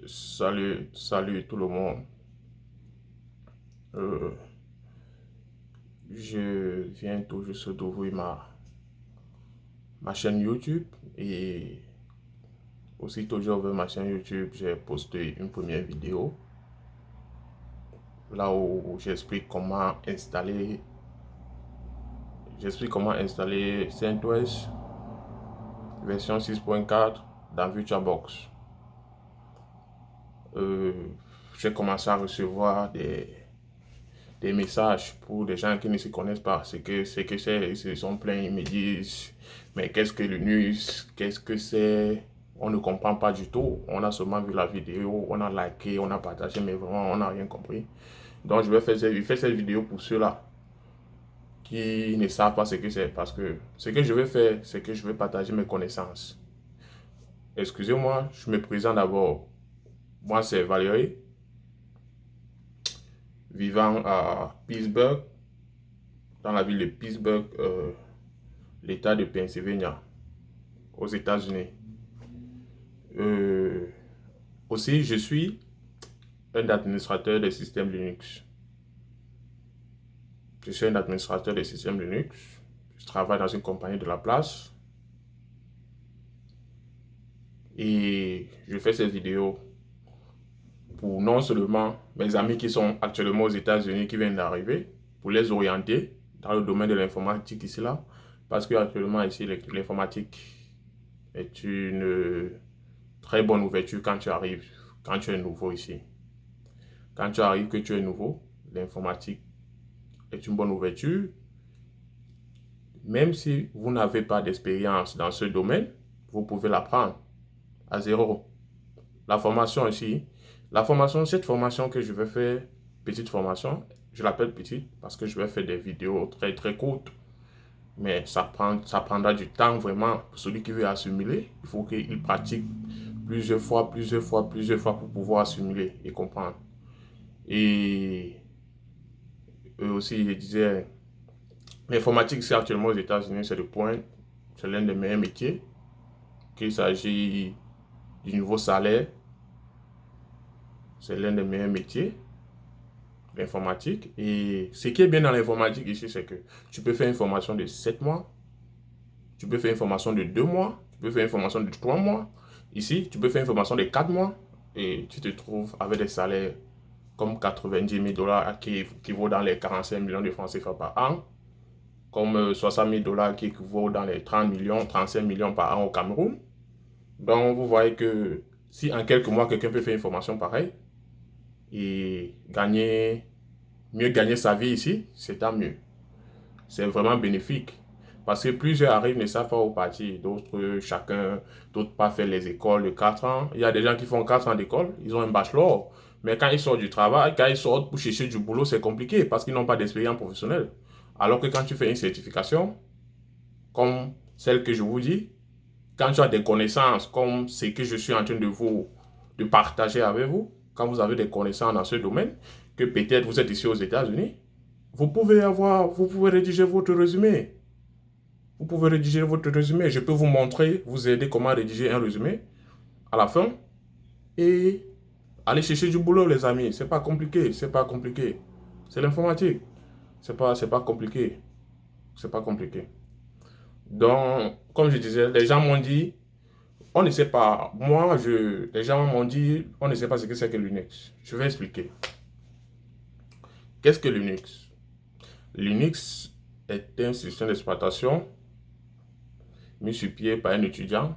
Salut tout le monde. Euh, je viens tout juste d'ouvrir ma chaîne YouTube et aussitôt que j'ai ouvert ma chaîne YouTube, j'ai posté une première vidéo là où j'explique comment installer CentOS version 6.4 dans VirtualBox. Euh, j'ai commencé à recevoir des messages pour des gens qui ne se connaissent pas. C'est que c'est, ils se sont plaints, ils me disent, mais qu'est-ce que Linux? Qu'est-ce que c'est? On ne comprend pas du tout. On a seulement vu la vidéo, on a liké, on a partagé, mais vraiment, on n'a rien compris. Donc, je vais faire cette vidéo pour ceux-là qui ne savent pas ce que c'est. Parce que ce que je vais faire, c'est que je vais partager mes connaissances. Excusez-moi, je me présente d'abord. Moi, c'est Valérie, vivant à Pittsburgh, dans la ville de Pittsburgh, l'État de Pennsylvania, aux États-Unis. Euh, Aussi, je suis un administrateur des systèmes Linux. Je suis un administrateur des systèmes Linux. Je travaille dans une compagnie de la place. Et je fais ces vidéos pour non seulement mes amis qui sont actuellement aux États-Unis, qui viennent d'arriver, pour les orienter dans le domaine de l'informatique ici là. Parce qu'actuellement ici, l'informatique est une très bonne ouverture quand tu arrives, quand tu es nouveau ici. Quand tu arrives que tu es nouveau, l'informatique est une bonne ouverture. Même si vous n'avez pas d'expérience dans ce domaine, vous pouvez l'apprendre à zéro. La formation ici, cette formation que je vais faire, petite formation, je l'appelle petite parce que je vais faire des vidéos très très courtes. Mais ça prendra du temps vraiment. Pour celui qui veut assimiler, il faut qu'il pratique plusieurs fois pour pouvoir assimiler et comprendre. Et eux aussi, je disais, l'informatique, c'est actuellement aux États-Unis, c'est le point, c'est l'un des meilleurs métiers, qu'il s'agit du niveau salaire, c'est l'un des meilleurs métiers, l'informatique. Et ce qui est bien dans l'informatique ici, c'est que tu peux faire une formation de 7 mois, tu peux faire une formation de 2 mois, tu peux faire une formation de 3 mois. Ici, tu peux faire une formation de 4 mois et tu te trouves avec des salaires comme 90 000 dollars qui vaut dans les 45 millions de francs CFA par an, comme 60 000 dollars qui équivaut dans les 30 millions, 35 millions par an au Cameroun. Donc, vous voyez que si en quelques mois, quelqu'un peut faire une formation pareille et mieux gagner sa vie ici, c'est tant mieux. C'est vraiment bénéfique. Parce que plusieurs arrivent, ne savent pas où partir. D'autres pas faire les écoles de 4 ans. Il y a des gens qui font 4 ans d'école, ils ont un bachelor. Mais quand ils sortent du travail, quand ils sortent pour chercher du boulot, c'est compliqué parce qu'ils n'ont pas d'expérience professionnelle. Alors que quand tu fais une certification, comme celle que je vous dis, quand tu as des connaissances comme ce que je suis en train de partager avec vous, quand vous avez des connaissances dans ce domaine, que peut-être vous êtes ici aux États-Unis, vous pouvez rédiger votre résumé. Vous pouvez rédiger votre résumé. Je peux vous montrer, vous aider comment rédiger un résumé à la fin et aller chercher du boulot, les amis. C'est pas compliqué, c'est pas compliqué. C'est l'informatique. C'est pas compliqué. C'est pas compliqué. Donc, comme je disais, les gens m'ont dit, on ne sait pas. Les gens m'ont dit, on ne sait pas ce que c'est que Linux. Je vais expliquer. Qu'est-ce que Linux? Linux est un système d'exploitation mis sur pied par un étudiant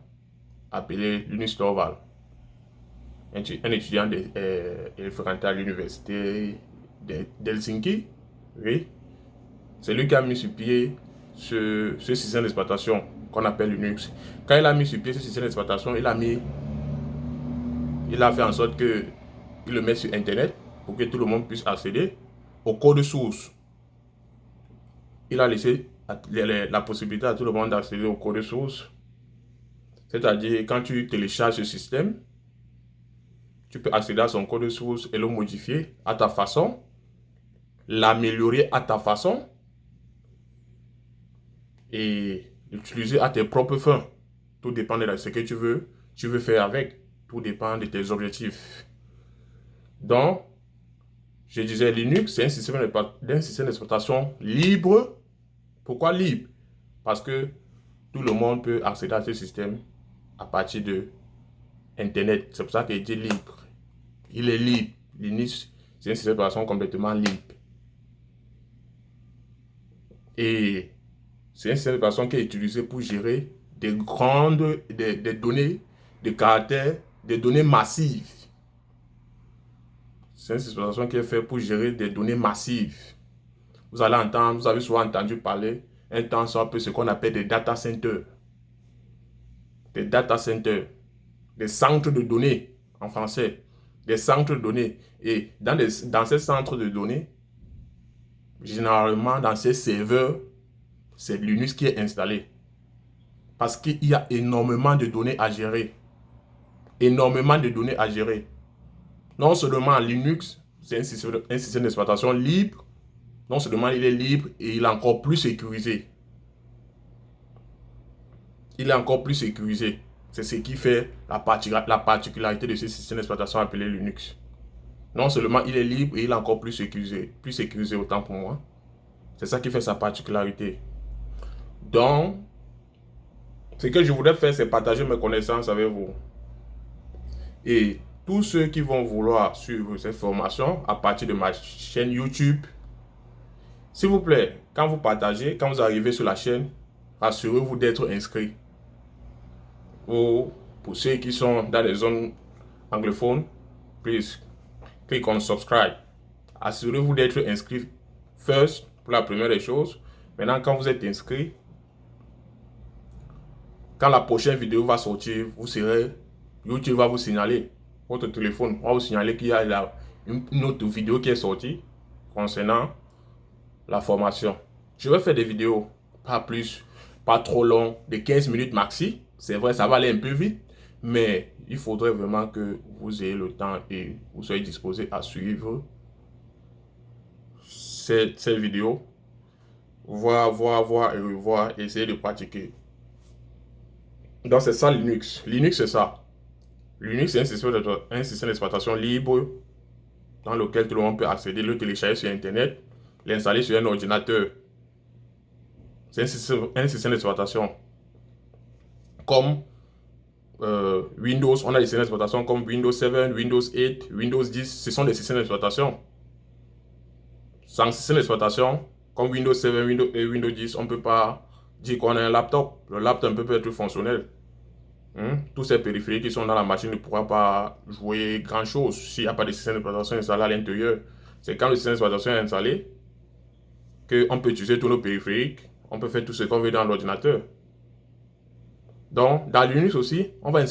appelé Linus Torvald. Un étudiant il fréquentait à l'université d'Helsinki. Oui. C'est lui qui a mis sur pied ce système d'exploitation qu'on appelle Linux. Quand il a mis sur pied ce système d'exploitation, il a fait en sorte que il le met sur Internet pour que tout le monde puisse accéder au code source. Il a laissé la possibilité à tout le monde d'accéder au code source. C'est-à-dire, quand tu télécharges ce système, tu peux accéder à son code source et le modifier à ta façon, l'améliorer à ta façon et l'utiliser à tes propres fins. Tout dépend de ce que tu veux faire avec. Tout dépend de tes objectifs. Donc, je disais Linux, c'est un système d'exploitation libre. Pourquoi libre? Parce que tout le monde peut accéder à ce système à partir de Internet. C'est pour ça qu'il dit libre. Il est libre. Linux, c'est un système d'exploitation complètement libre. Et c'est un système d'exploitation qui est utilisé pour gérer des données, des caractères, des données massives. C'est une système qui est fait pour gérer des données massives. Vous avez souvent entendu parler un temps soit peu ce qu'on appelle des data centers. Des data centers, des centres de données en français, des centres de données. Et dans ces centres de données, généralement dans ces serveurs, c'est Linux qui est installé. Parce qu'il y a énormément de données à gérer. Énormément de données à gérer. Non seulement Linux, c'est un système d'exploitation libre, non seulement il est libre, et il est encore plus sécurisé. Il est encore plus sécurisé. C'est ce qui fait la particularité de ce système d'exploitation appelé Linux. Non seulement il est libre, et il est encore plus sécurisé autant pour moi. C'est ça qui fait sa particularité. Donc, ce que je voudrais faire, c'est partager mes connaissances avec vous. Et tous ceux qui vont vouloir suivre cette formation à partir de ma chaîne YouTube, s'il vous plaît, quand vous partagez, quand vous arrivez sur la chaîne, assurez-vous d'être inscrit. Ou pour ceux qui sont dans les zones anglophones, please click on subscribe. Assurez-vous d'être inscrit first pour la première des choses. Maintenant, quand vous êtes inscrit, quand la prochaine vidéo va sortir, YouTube va vous signaler, votre téléphone va vous signaler qu'il y a une autre vidéo qui est sortie concernant la formation. Je vais faire des vidéos, pas trop long, de 15 minutes maxi. C'est vrai, ça va aller un peu vite, mais il faudrait vraiment que vous ayez le temps et vous soyez disposé à suivre cette vidéo. Voir et revoir, essayer de pratiquer. Donc c'est ça Linux. Linux c'est ça. Linux c'est un système d'exploitation libre dans lequel tout le monde peut accéder, le télécharger sur Internet, l'installer sur un ordinateur. C'est un système d'exploitation. Comme Windows, on a des systèmes d'exploitation comme Windows 7, Windows 8, Windows 10. Ce sont des systèmes d'exploitation. Sans système d'exploitation, comme Windows 7, Windows et Windows 10, on ne peut pas dire qu'on a un laptop. Le laptop peut être fonctionnel. Tous ces périphériques qui sont dans la machine ne pourront pas jouer grand chose s'il n'y a pas de système d'exploitation installé à l'intérieur. C'est quand le système d'exploitation est installé qu'on peut utiliser tous nos périphériques, on peut faire tout ce qu'on veut dans l'ordinateur. Donc, dans Linux aussi, on va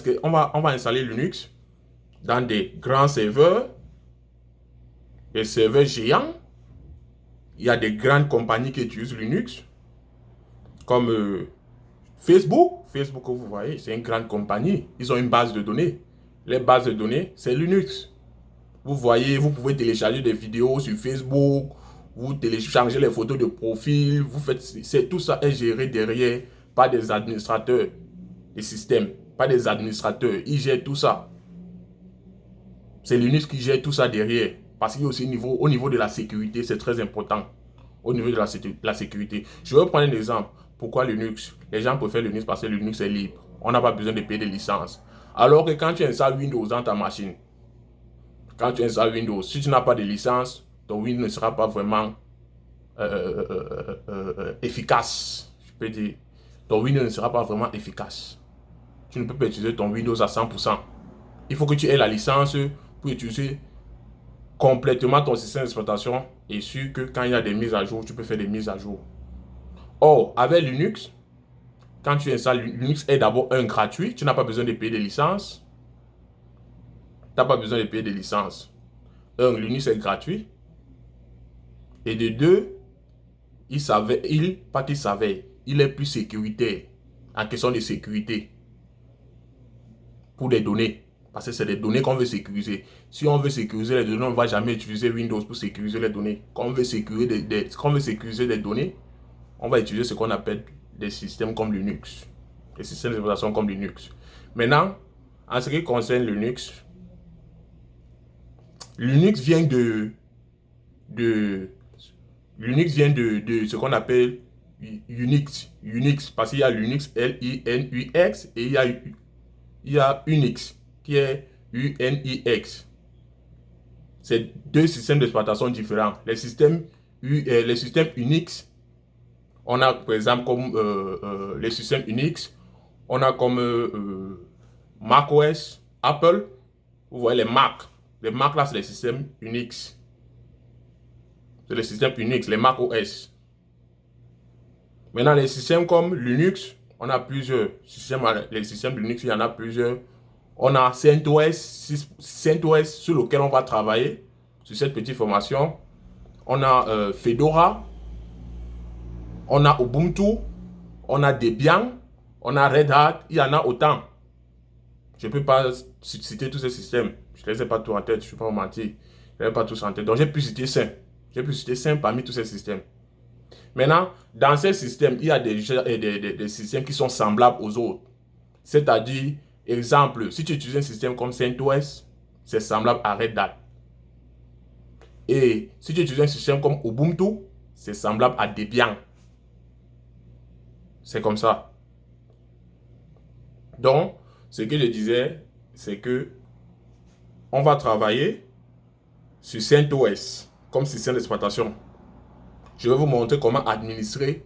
installer Linux dans des grands serveurs, des serveurs géants. Il y a des grandes compagnies qui utilisent Linux, comme Facebook, que vous voyez, c'est une grande compagnie. Ils ont une base de données. Les bases de données, c'est Linux. Vous voyez, vous pouvez télécharger des vidéos sur Facebook, vous téléchargez les photos de profil, tout ça est géré derrière par des administrateurs des systèmes, pas des administrateurs. Ils gèrent tout ça. C'est Linux qui gère tout ça derrière. Parce qu'il y a aussi au niveau de la sécurité, c'est très important. Au niveau de la sécurité. Je vais prendre un exemple. Pourquoi Linux? Les gens préfèrent Linux parce que Linux est libre. On n'a pas besoin de payer des licences. Alors que quand tu installes Windows dans ta machine, quand tu installes Windows, si tu n'as pas de licence, ton Windows ne sera pas vraiment efficace. Je peux dire, ton Windows ne sera pas vraiment efficace. Tu ne peux pas utiliser ton Windows à 100%. Il faut que tu aies la licence pour utiliser complètement ton système d'exploitation et sûr que quand il y a des mises à jour, tu peux faire des mises à jour. Or, avec Linux, quand tu installes, Linux est d'abord gratuit. Tu n'as pas besoin de payer des licences. Tu n'as pas besoin de payer des licences. Linux est gratuit. Et de deux, il est plus sécuritaire en question de sécurité pour les données. Parce que c'est des données qu'on veut sécuriser. Si on veut sécuriser les données, on ne va jamais utiliser Windows pour sécuriser les données. Quand on veut sécuriser des données, on va utiliser ce qu'on appelle des systèmes comme Linux. Des systèmes d'exploitation comme Linux. Maintenant, en ce qui concerne Linux, Linux vient de ce qu'on appelle Unix, parce qu'il y a Linux, Linux, et il y a Unix, qui est Unix. C'est deux systèmes d'exploitation différents. Les systèmes Unix, on a par exemple comme les systèmes Unix, on a comme macOS, Apple. Vous voyez les Mac. Les Mac là, c'est les systèmes Unix. C'est les systèmes Unix, les Mac OS. Maintenant, les systèmes comme Linux, on a plusieurs systèmes. Les systèmes Linux, il y en a plusieurs. On a CentOS sur lequel on va travailler sur cette petite formation. On a Fedora. On a Ubuntu. On a Debian. On a Red Hat. Il y en a autant. Je ne peux pas citer tous ces systèmes. Je ne les ai pas tous en tête. Je ne suis pas mentir. Je ne les ai pas tous en tête. Donc, j'ai pu citer 5. J'ai pu citer 5 parmi tous ces systèmes. Maintenant, dans ces systèmes, il y a des systèmes qui sont semblables aux autres. C'est-à-dire, exemple, si tu utilises un système comme CentOS, c'est semblable à Red Hat. Et si tu utilises un système comme Ubuntu, c'est semblable à Debian. C'est comme ça. Donc, ce que je disais, c'est que on va travailler sur CentOS comme système d'exploitation. Je vais vous montrer comment administrer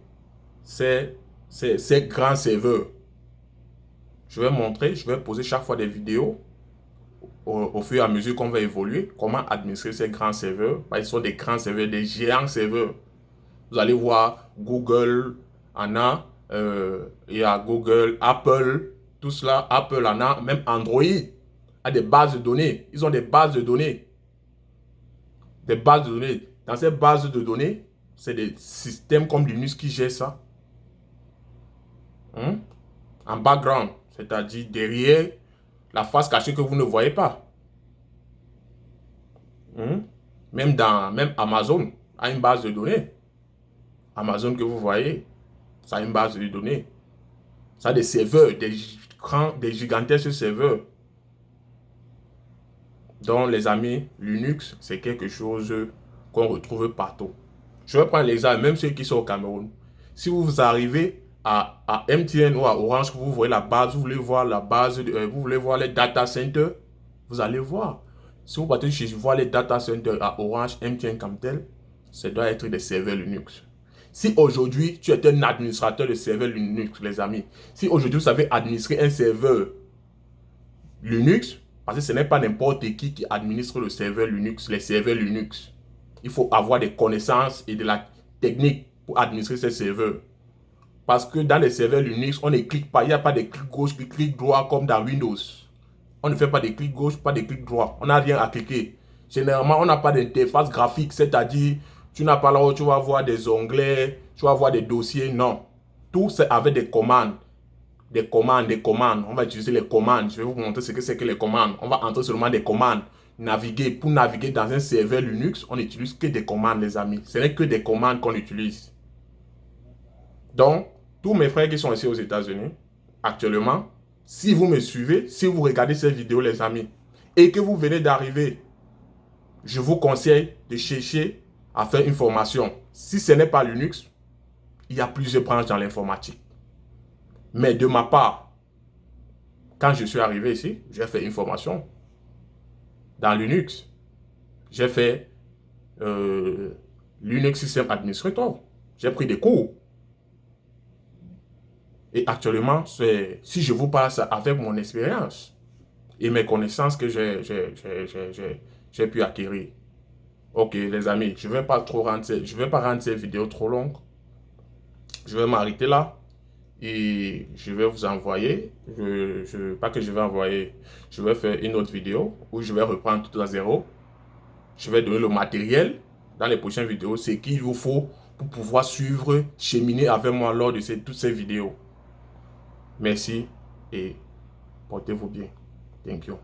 ces grands serveurs. Je vais poser chaque fois des vidéos au fur et à mesure qu'on va évoluer, comment administrer ces grands serveurs. Ils sont des grands serveurs, des géants serveurs. Vous allez voir Google en a, il y a Google, Apple, tout cela, Apple en a, même Android a des bases de données. Ils ont des bases de données. Des bases de données. Dans ces bases de données, c'est des systèmes comme Linux qui gèrent ça. En background, c'est-à-dire derrière la face cachée que vous ne voyez pas. Même Amazon a une base de données. Amazon que vous voyez, ça a une base de données. Ça a des serveurs, des gigantesques serveurs. Donc les amis, Linux, c'est quelque chose qu'on retrouve partout. Je vais prendre l'exemple, même ceux qui sont au Cameroun. Si vous arrivez à MTN ou à Orange, vous voyez la base, vous voulez voir la base, vous voulez voir les data centers, vous allez voir. Si vous partez chez voir les data centers à Orange, MTN comme tel, ça doit être des serveurs Linux. Si aujourd'hui, tu es un administrateur de serveur Linux, les amis, si aujourd'hui vous savez administrer un serveur Linux, parce que ce n'est pas n'importe qui administre le serveur Linux, les serveurs Linux. Il faut avoir des connaissances et de la technique pour administrer ces serveurs. Parce que dans les serveurs Linux, on ne clique pas, il n'y a pas de clic gauche, de clic droit comme dans Windows. On ne fait pas de clic gauche, pas de clic droit. On n'a rien à cliquer. Généralement, on n'a pas d'interface graphique, c'est-à-dire, tu n'as pas là où tu vas voir des onglets, tu vas voir des dossiers, non. Tout c'est avec des commandes. Des commandes. On va utiliser les commandes. Je vais vous montrer ce que c'est que les commandes. On va entrer seulement des commandes. Naviguer. Pour naviguer dans un serveur Linux, on n'utilise que des commandes, les amis. Ce n'est que des commandes qu'on utilise. Donc, tous mes frères qui sont ici aux États-Unis, actuellement, si vous me suivez, si vous regardez cette vidéo, les amis, et que vous venez d'arriver, je vous conseille de chercher à faire une formation. Si ce n'est pas Linux, il y a plusieurs branches dans l'informatique. Mais de ma part, quand je suis arrivé ici, j'ai fait une formation dans Linux. J'ai fait Linux System Administrator. J'ai pris des cours. Et actuellement, si je vous parle ça avec mon expérience et mes connaissances que j'ai pu acquérir. Ok, les amis, je ne vais pas rendre cette vidéo trop longue. Je vais m'arrêter là. Et je vais vous envoyer, pas que je vais envoyer, je vais faire une autre vidéo où je vais reprendre tout à zéro. Je vais donner le matériel dans les prochaines vidéos, ce qu'il vous faut pour pouvoir suivre, cheminer avec moi lors de toutes ces vidéos. Merci et portez-vous bien. Thank you.